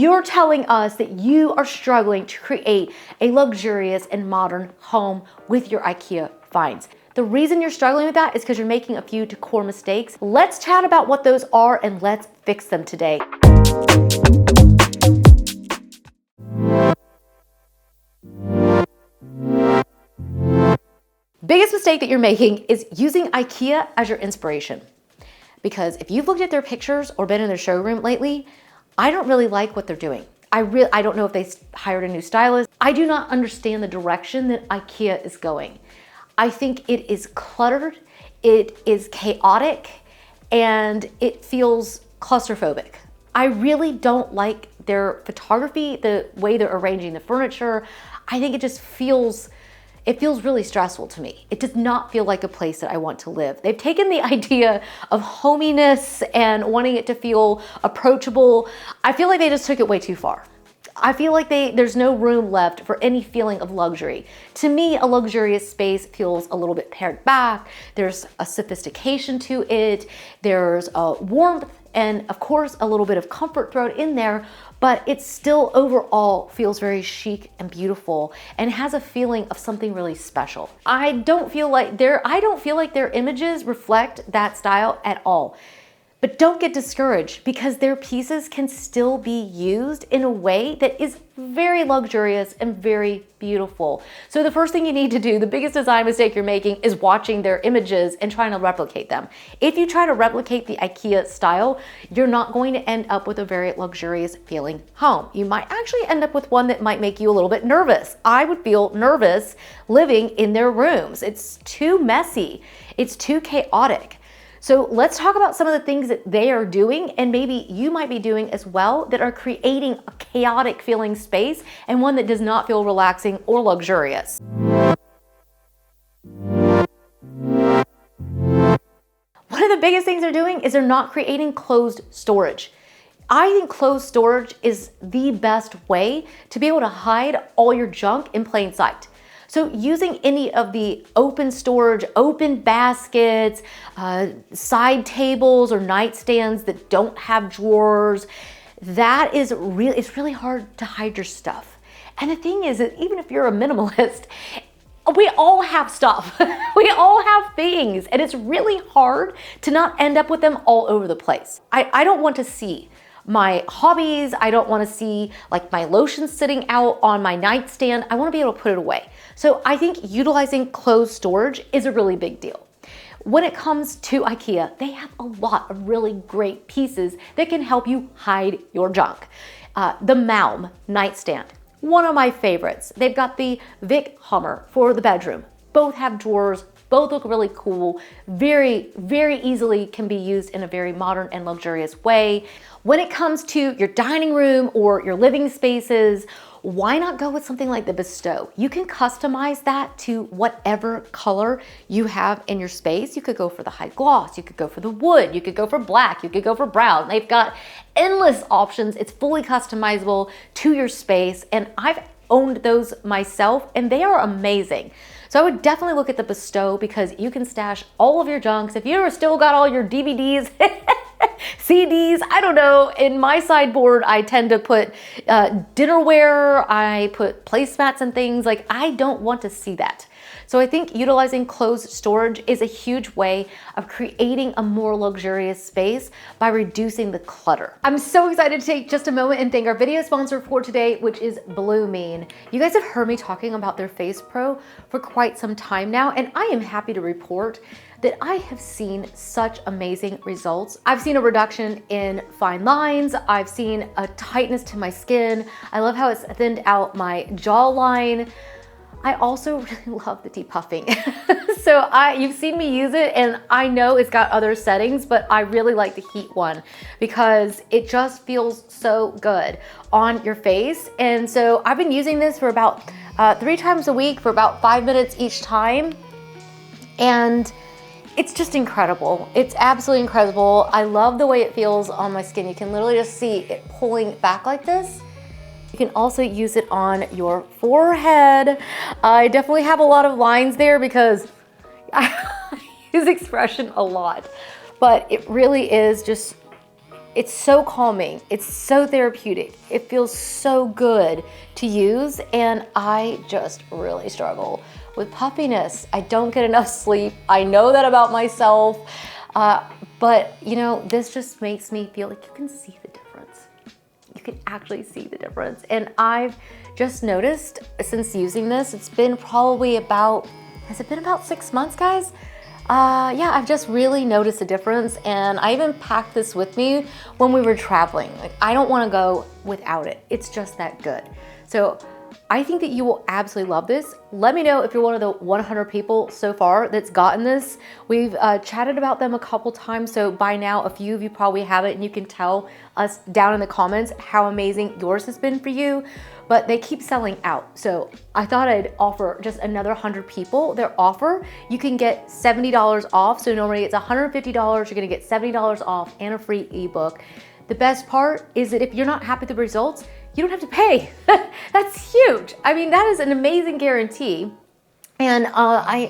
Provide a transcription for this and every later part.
you're telling us that you are struggling to create a luxurious and modern home with your IKEA finds. The reason you're struggling with that is because you're making a few decor mistakes. Let's chat about what those are and let's fix them today. Biggest mistake that you're making is using IKEA as your inspiration. Because if you've looked at their pictures or been in their showroom lately, I don't really like what they're doing. I don't know if they hired a new stylist. I do not understand the direction that IKEA is going. I think it is cluttered, it is chaotic, and it feels claustrophobic. I really don't like their photography, the way they're arranging the furniture. I think it just feels really stressful to me. It does not feel like a place that I want to live. They've taken the idea of hominess and wanting it to feel approachable. I feel like they just took it way too far. I feel like there's no room left for any feeling of luxury. To me, a luxurious space feels a little bit pared back. There's a sophistication to it. There's a warmth and of course a little bit of comfort thrown in there, but it still overall feels very chic and beautiful and has a feeling of something really special. I don't feel like their images reflect that style at all. But don't get discouraged because their pieces can still be used in a way that is very luxurious and very beautiful. So the first thing you need to do, the biggest design mistake you're making, is watching their images and trying to replicate them. If you try to replicate the IKEA style, you're not going to end up with a very luxurious feeling home. You might actually end up with one that might make you a little bit nervous. I would feel nervous living in their rooms. It's too messy. It's too chaotic. So let's talk about some of the things that they are doing and maybe you might be doing as well that are creating a chaotic feeling space and one that does not feel relaxing or luxurious. One of the biggest things they're doing is they're not creating closed storage. I think closed storage is the best way to be able to hide all your junk in plain sight. So using any of the open storage, open baskets, side tables or nightstands that don't have drawers, it's really hard to hide your stuff. And the thing is that even if you're a minimalist, we all have stuff. We all have things, and it's really hard to not end up with them all over the place. I don't want to see my hobbies. I don't want to see like my lotion sitting out on my nightstand. I want to be able to put it away. So I think utilizing closed storage is a really big deal. When it comes to IKEA, they have a lot of really great pieces that can help you hide your junk. The Malm nightstand, one of my favorites. They've got the Vic Hummer for the bedroom. Both have drawers. Both look really cool, very, very easily can be used in a very modern and luxurious way. When it comes to your dining room or your living spaces, why not go with something like the Bestow? You can customize that to whatever color you have in your space. You could go for the high gloss, you could go for the wood, you could go for black, you could go for brown. They've got endless options. It's fully customizable to your space, and I've owned those myself and they are amazing. So I would definitely look at the Bestow because you can stash all of your junks. If you've still got all your DVDs, CDs, I don't know. In my sideboard, I tend to put dinnerware, I put placemats and things. Like, I don't want to see that. So I think utilizing closed storage is a huge way of creating a more luxurious space by reducing the clutter. I'm so excited to take just a moment and thank our video sponsor for today, which is Blue Mean. You guys have heard me talking about their Face Pro for quite some time now, and I am happy to report that I have seen such amazing results. I've seen a reduction in fine lines. I've seen a tightness to my skin. I love how it's thinned out my jawline. I also really love the depuffing. So you've seen me use it, and I know it's got other settings, but I really like the heat one because it just feels so good on your face. And so I've been using this for about 3 times a week for about 5 minutes each time. And it's just incredible. It's absolutely incredible. I love the way it feels on my skin. You can literally just see it pulling back like this. You can also use it on your forehead. I definitely have a lot of lines there because I use expression a lot, but it really is just It's so calming. It's so therapeutic. It feels so good to use, and I just really struggle with puffiness. I don't get enough sleep. I know that about myself, but you know, this just makes me feel like you can see the difference. You can actually see the difference. And I've just noticed since using this, it's been probably about, has it been about 6 months, guys? Yeah, I've just really noticed a difference, and I even packed this with me when we were traveling. Like, I don't want to go without it. It's just that good. So I think that you will absolutely love this. Let me know if you're one of the 100 people so far that's gotten this. We've chatted about them a couple times, so by now a few of you probably have it, and you can tell us down in the comments how amazing yours has been for you. But they keep selling out. So I thought I'd offer just another 100 people their offer. You can get $70 off. So normally it's $150, you're gonna get $70 off and a free ebook. The best part is that if you're not happy with the results, you don't have to pay. That's huge. I mean, that is an amazing guarantee. And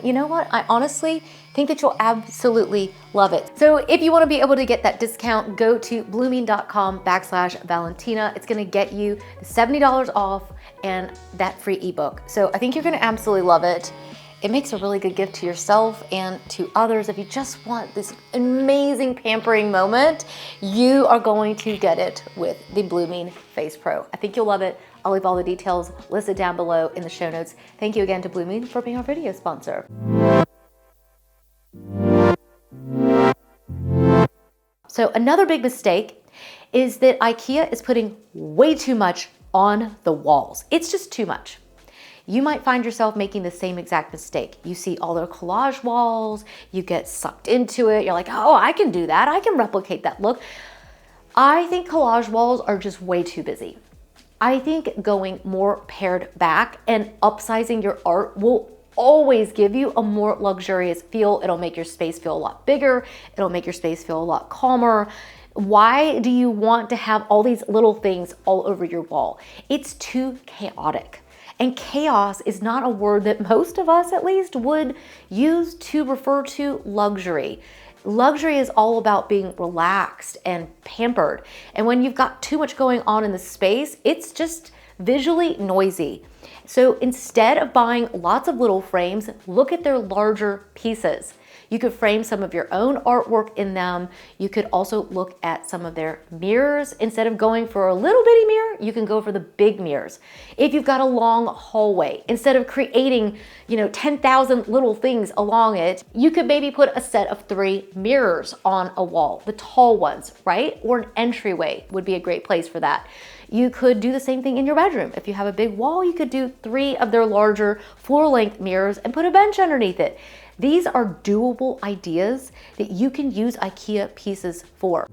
you know what? I honestly think that you'll absolutely love it. So if you want to be able to get that discount, go to blooming.com/Valentina. It's going to get you $70 off and that free ebook. So I think you're going to absolutely love it. It makes a really good gift to yourself and to others. If you just want this amazing pampering moment, you are going to get it with the Blooming Face Pro. I think you'll love it. I'll leave all the details listed down below in the show notes. Thank you again to Blooming for being our video sponsor. So another big mistake is that IKEA is putting way too much on the walls. It's just too much. You might find yourself making the same exact mistake. You see all their collage walls, you get sucked into it. You're like, oh, I can do that. I can replicate that look. I think collage walls are just way too busy. I think going more pared back and upsizing your art will always give you a more luxurious feel. It'll make your space feel a lot bigger. It'll make your space feel a lot calmer. Why do you want to have all these little things all over your wall? It's too chaotic. And chaos is not a word that most of us, at least, would use to refer to luxury. Luxury is all about being relaxed and pampered. And when you've got too much going on in the space, it's just visually noisy. So instead of buying lots of little frames, look at their larger pieces. You could frame some of your own artwork in them. You could also look at some of their mirrors. Instead of going for a little bitty mirror, you can go for the big mirrors. If you've got a long hallway, instead of creating, 10,000 little things along it, you could maybe put a set of 3 mirrors on a wall, the tall ones, right? Or an entryway would be a great place for that. You could do the same thing in your bedroom. If you have a big wall, you could do 3 of their larger floor-length mirrors and put a bench underneath it. These are doable ideas that you can use IKEA pieces for.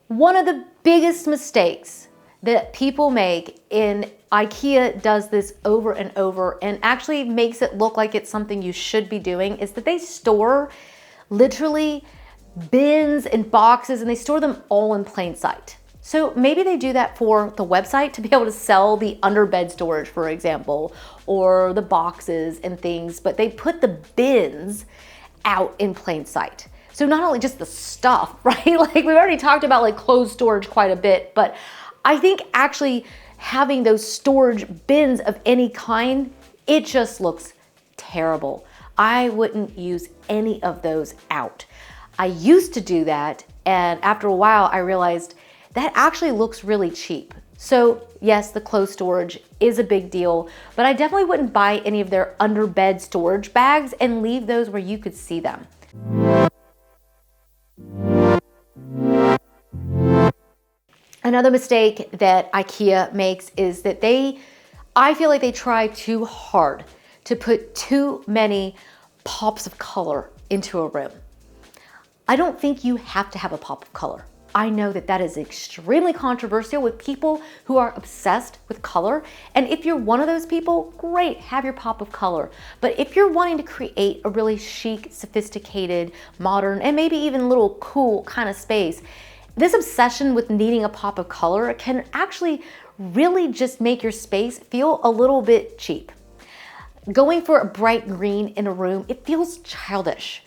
One of the biggest mistakes that people make, and IKEA does this over and over and actually makes it look like it's something you should be doing, is that they store literally bins and boxes, and they store them all in plain sight. So maybe they do that for the website to be able to sell the underbed storage, for example, or the boxes and things, but they put the bins out in plain sight. So not only just the stuff, right? Like we've already talked about like clothes storage quite a bit, but I think actually having those storage bins of any kind, it just looks terrible. I wouldn't use any of those out. I used to do that, and after a while I realized that actually looks really cheap. So yes, the clothes storage is a big deal, but I definitely wouldn't buy any of their underbed storage bags and leave those where you could see them. Another mistake that IKEA makes is that I feel like they try too hard to put too many pops of color into a room. I don't think you have to have a pop of color. I know that that is extremely controversial with people who are obsessed with color. And if you're one of those people, great, have your pop of color. But if you're wanting to create a really chic, sophisticated, modern, and maybe even a little cool kind of space, this obsession with needing a pop of color can actually really just make your space feel a little bit cheap. Going for a bright green in a room, it feels childish.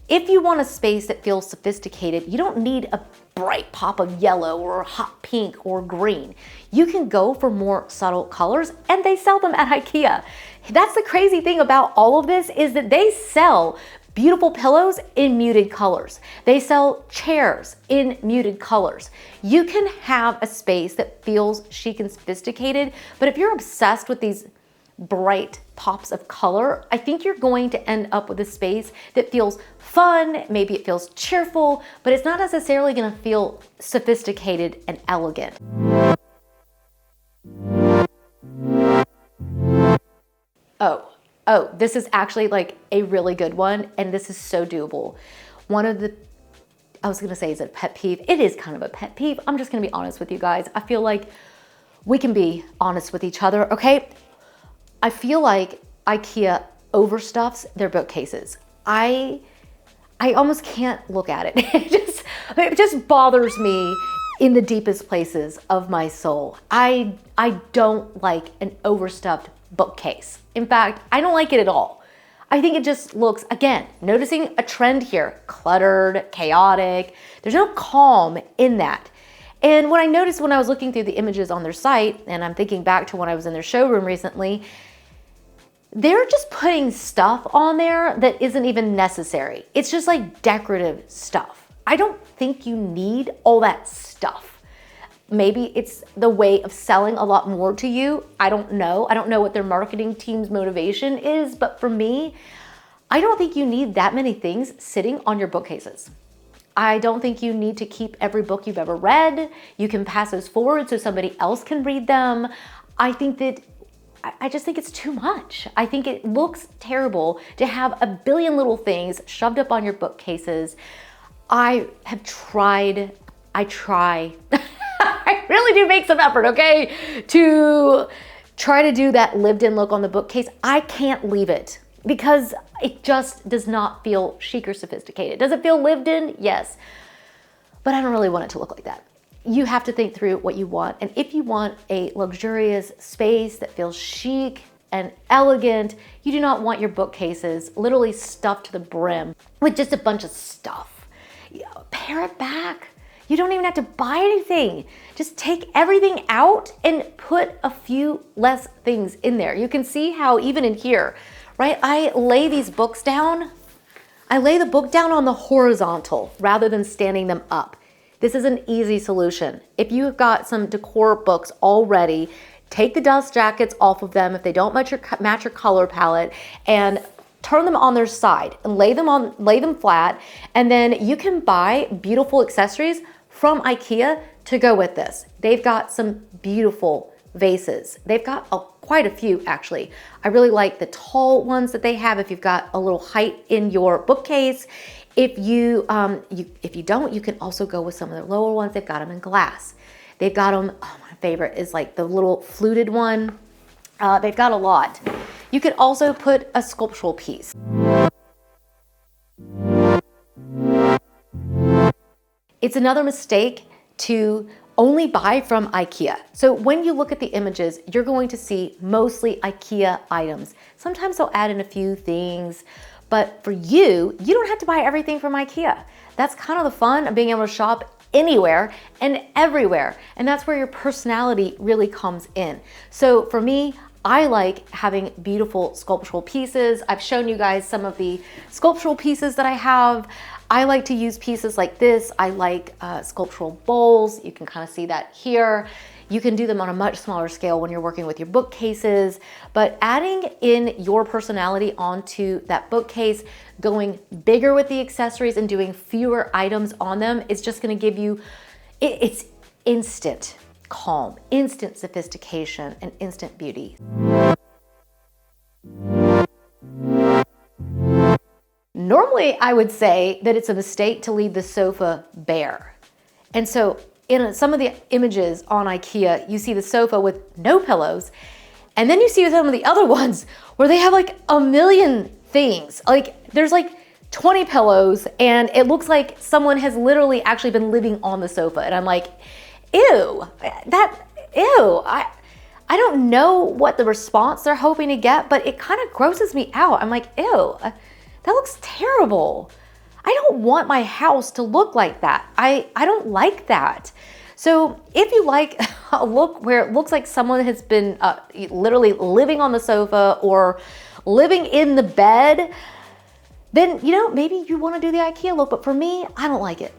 If you want a space that feels sophisticated, you don't need a bright pop of yellow or a hot pink or green. You can go for more subtle colors, and they sell them at IKEA. That's the crazy thing about all of this, is that they sell beautiful pillows in muted colors. They sell chairs in muted colors. You can have a space that feels chic and sophisticated, but if you're obsessed with these bright pops of color, I think you're going to end up with a space that feels fun, maybe it feels cheerful, but it's not necessarily gonna feel sophisticated and elegant. Oh, this is actually like a really good one, and this is so doable. One of the, I was gonna say, is it a pet peeve? It is kind of a pet peeve. I'm just gonna be honest with you guys. I feel like we can be honest with each other, okay? I feel like IKEA overstuffs their bookcases. I almost can't look at it. It just bothers me in the deepest places of my soul. I don't like an overstuffed bookcase. In fact, I don't like it at all. I think it just looks, again, noticing a trend here, cluttered, chaotic. There's no calm in that. And what I noticed when I was looking through the images on their site, and I'm thinking back to when I was in their showroom recently, they're just putting stuff on there that isn't even necessary. It's just like decorative stuff. I don't think you need all that stuff. Maybe it's the way of selling a lot more to you. I don't know. I don't know what their marketing team's motivation is, but for me, I don't think you need that many things sitting on your bookcases. I don't think you need to keep every book you've ever read. You can pass those forward so somebody else can read them. I just think it's too much. I think it looks terrible to have a billion little things shoved up on your bookcases. I try. I really do make some effort, okay, to try to do that lived-in look on the bookcase. I can't leave it because it just does not feel chic or sophisticated. Does it feel lived in? Yes, but I don't really want it to look like that. You have to think through what you want, and if you want a luxurious space that feels chic and elegant, you do not want your bookcases literally stuffed to the brim with just a bunch of stuff. Pare it back. You don't even have to buy anything. Just take everything out and put a few less things in there. You can see how even in here, right? I lay these books down. I lay the book down on the horizontal rather than standing them up. This is an easy solution. If you've got some decor books already, take the dust jackets off of them if they don't match your color palette, and turn them on their side and lay them flat, and then you can buy beautiful accessories from IKEA to go with this. They've got some beautiful vases. They've got quite a few actually. I really like the tall ones that they have if you've got a little height in your bookcase. If you don't, you can also go with some of their lower ones. They've got them in glass. They've got them, oh, my favorite is like the little fluted one. They've got a lot. You could also put a sculptural piece. It's another mistake to only buy from IKEA. So when you look at the images, you're going to see mostly IKEA items. Sometimes they'll add in a few things, but for you don't have to buy everything from IKEA. That's kind of the fun of being able to shop anywhere and everywhere. And that's where your personality really comes in. So for me, I like having beautiful sculptural pieces. I've shown you guys some of the sculptural pieces that I have. I like to use pieces like this. I like sculptural bowls. You can kind of see that here. You can do them on a much smaller scale when you're working with your bookcases, but adding in your personality onto that bookcase, going bigger with the accessories and doing fewer items on them is just gonna give you, it's instant calm, instant sophistication, and instant beauty. Normally, I would say that it's a mistake to leave the sofa bare. And so in some of the images on IKEA, you see the sofa with no pillows, and then you see some of the other ones where they have like a million things. Like there's like 20 pillows, and it looks like someone has literally actually been living on the sofa. And I'm like, ew, I don't know what the response they're hoping to get, but it kind of grosses me out. I'm like, ew, that looks terrible. I don't want my house to look like that. I don't like that. So if you like a look where it looks like someone has been literally living on the sofa or living in the bed, then, you know, maybe you want to do the IKEA look. But for me, I don't like it.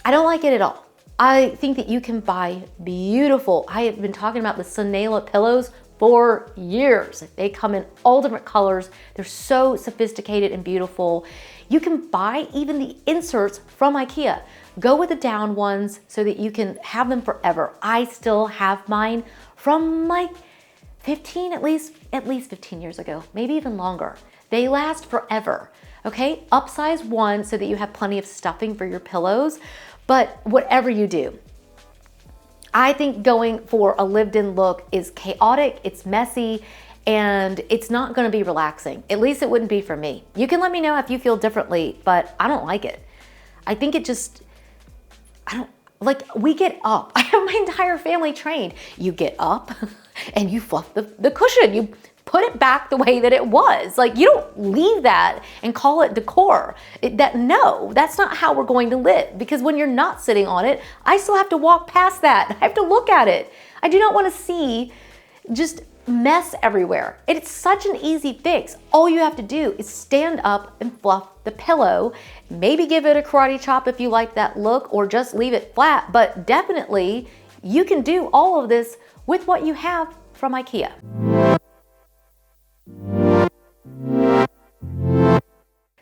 I don't like it at all. I think that you can buy beautiful, I have been talking about the Sonela pillows for years. They come in all different colors. They're so sophisticated and beautiful. You can buy even the inserts from IKEA. Go with the down ones so that you can have them forever. I still have mine from like 15, at least 15 years ago, maybe even longer. They last forever, okay? Upsize one so that you have plenty of stuffing for your pillows. But whatever you do, I think going for a lived-in look is chaotic, it's messy, and it's not gonna be relaxing. At least it wouldn't be for me. You can let me know if you feel differently, but I don't like it. I think it just, we get up. I have my entire family trained. You get up and you fluff the cushion. You put it back the way that it was. Like, you don't leave that and call it decor. No, that's not how we're going to live, because when you're not sitting on it, I still have to walk past that. I have to look at it. I do not want to see just mess everywhere. It's such an easy fix. All you have to do is stand up and fluff the pillow, maybe give it a karate chop if you like that look, or just leave it flat. But definitely you can do all of this with what you have from IKEA.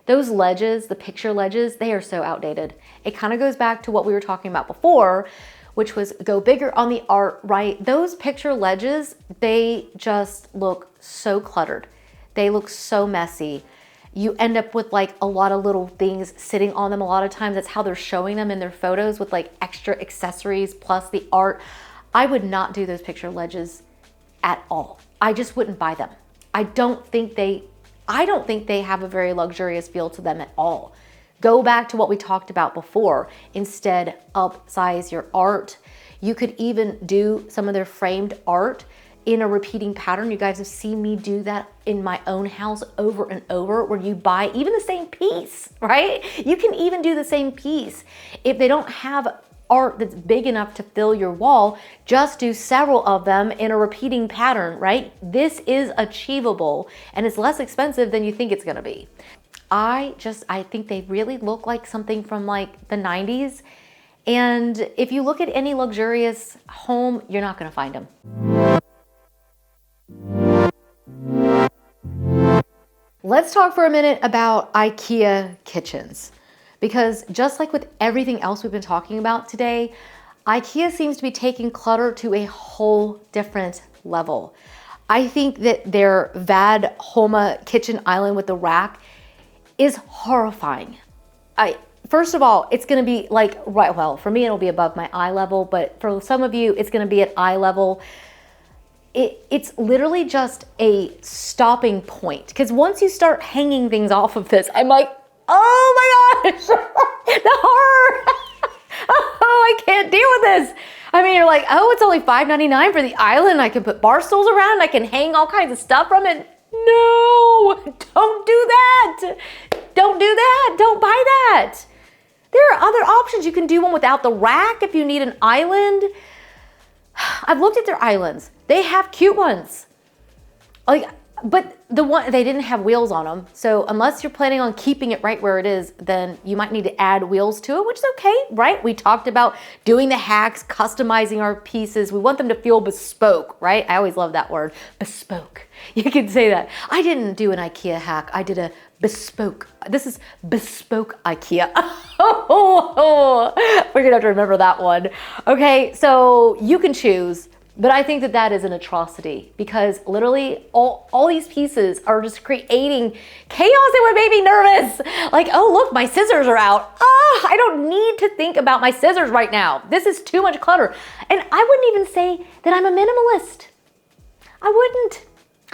Those ledges, the picture ledges, they are so outdated. It kind of goes back to what we were talking about before, which was go bigger on the art, right? Those picture ledges, they just look so cluttered. They look so messy. You end up with like a lot of little things sitting on them. A lot of times that's how they're showing them in their photos, with like extra accessories plus the art. I would not do those picture ledges at all. I just wouldn't buy them. I don't think they have a very luxurious feel to them at all. Go back to what we talked about before. Instead, upsize your art. You could even do some of their framed art in a repeating pattern. You guys have seen me do that in my own house over and over, where you buy even the same piece, right? You can even do the same piece. If they don't have art that's big enough to fill your wall, just do several of them in a repeating pattern, right? This is achievable and it's less expensive than you think it's gonna be. I think they really look like something from like the 90s. And if you look at any luxurious home, you're not gonna find them. Let's talk for a minute about IKEA kitchens. Because just like with everything else we've been talking about today, IKEA seems to be taking clutter to a whole different level. I think that their Vad Homa kitchen island with the rack is horrifying. First of all, it's gonna be like, right, well, for me it'll be above my eye level, but for some of you, it's gonna be at eye level. It's literally just a stopping point. Because once you start hanging things off of this, I'm like, oh my gosh, the horror. Oh, I can't deal with this. I mean, you're like, oh, it's only $5.99 for the island. I can put bar stools around. I can hang all kinds of stuff from it. No, don't do that. Don't do that. Don't buy that. There are other options. You can do one without the rack if you need an island. I've looked at their islands. They have cute ones. But they didn't have wheels on them. So unless you're planning on keeping it right where it is, then you might need to add wheels to it, which is okay, right? We talked about doing the hacks, customizing our pieces. We want them to feel bespoke, right? I always love that word, bespoke. You can say that. I didn't do an IKEA hack. I did a bespoke. This is bespoke IKEA. We're gonna have to remember that one. Okay, so you can choose. But I think that is an atrocity, because literally all these pieces are just creating chaos. It would make me nervous. Like, oh, look, my scissors are out. I don't need to think about my scissors right now. This is too much clutter. And I wouldn't even say that I'm a minimalist. I wouldn't.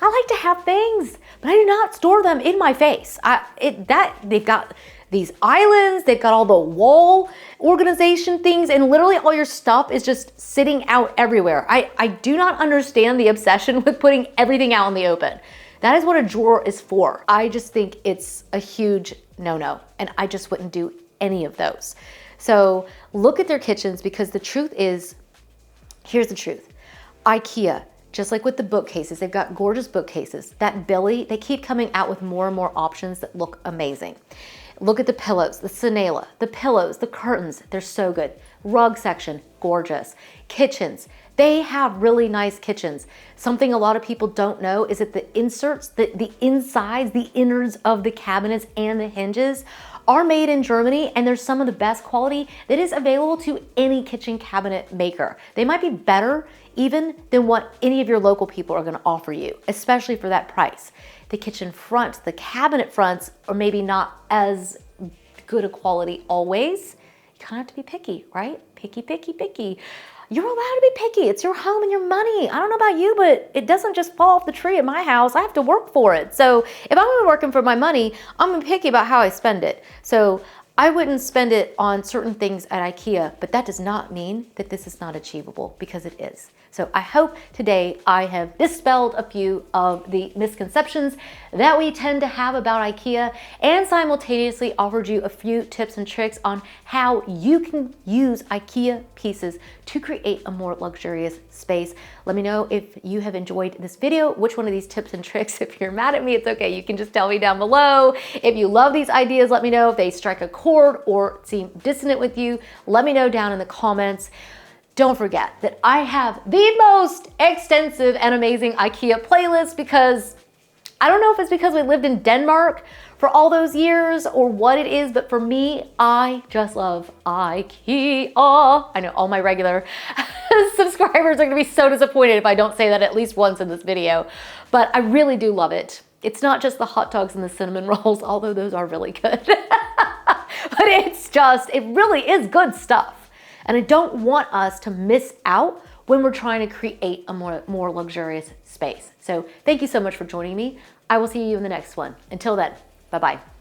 I like to have things, but I do not store them in my face. They've got these islands, they've got all the wall organization things, and literally all your stuff is just sitting out everywhere. I do not understand the obsession with putting everything out in the open. That is what a drawer is for. I just think it's a huge no. And I just wouldn't do any of those. So look at their kitchens, because the truth is, here's the truth. IKEA, just like with the bookcases, they've got gorgeous bookcases. That Billy, they keep coming out with more and more options that look amazing. Look at the pillows, the Sinela, the pillows, the curtains, they're so good. Rug section, gorgeous. Kitchens, they have really nice kitchens. Something a lot of people don't know is that the inserts, the insides, the innards of the cabinets and the hinges are made in Germany, and they're some of the best quality that is available to any kitchen cabinet maker. They might be better even than what any of your local people are gonna offer you, especially for that price. The kitchen fronts, the cabinet fronts are maybe not as good a quality always. You kind of have to be picky, right? Picky, picky, picky. You're allowed to be picky. It's your home and your money. I don't know about you, but it doesn't just fall off the tree at my house. I have to work for it. So if I'm working for my money, I'm gonna be picky about how I spend it. So I wouldn't spend it on certain things at IKEA, but that does not mean that this is not achievable, because it is. So I hope today I have dispelled a few of the misconceptions that we tend to have about IKEA, and simultaneously offered you a few tips and tricks on how you can use IKEA pieces to create a more luxurious space. Let me know if you have enjoyed this video, which one of these tips and tricks. If you're mad at me, it's okay. You can just tell me down below. If you love these ideas, let me know. If they strike a chord or seem dissonant with you, let me know down in the comments. Don't forget that I have the most extensive and amazing IKEA playlist, because I don't know if it's because we lived in Denmark for all those years or what it is, but for me, I just love IKEA. I know all my regular subscribers are gonna be so disappointed if I don't say that at least once in this video, but I really do love it. It's not just the hot dogs and the cinnamon rolls, although those are really good, but it really is good stuff. And I don't want us to miss out when we're trying to create a more luxurious space. So thank you so much for joining me. I will see you in the next one. Until then, bye-bye.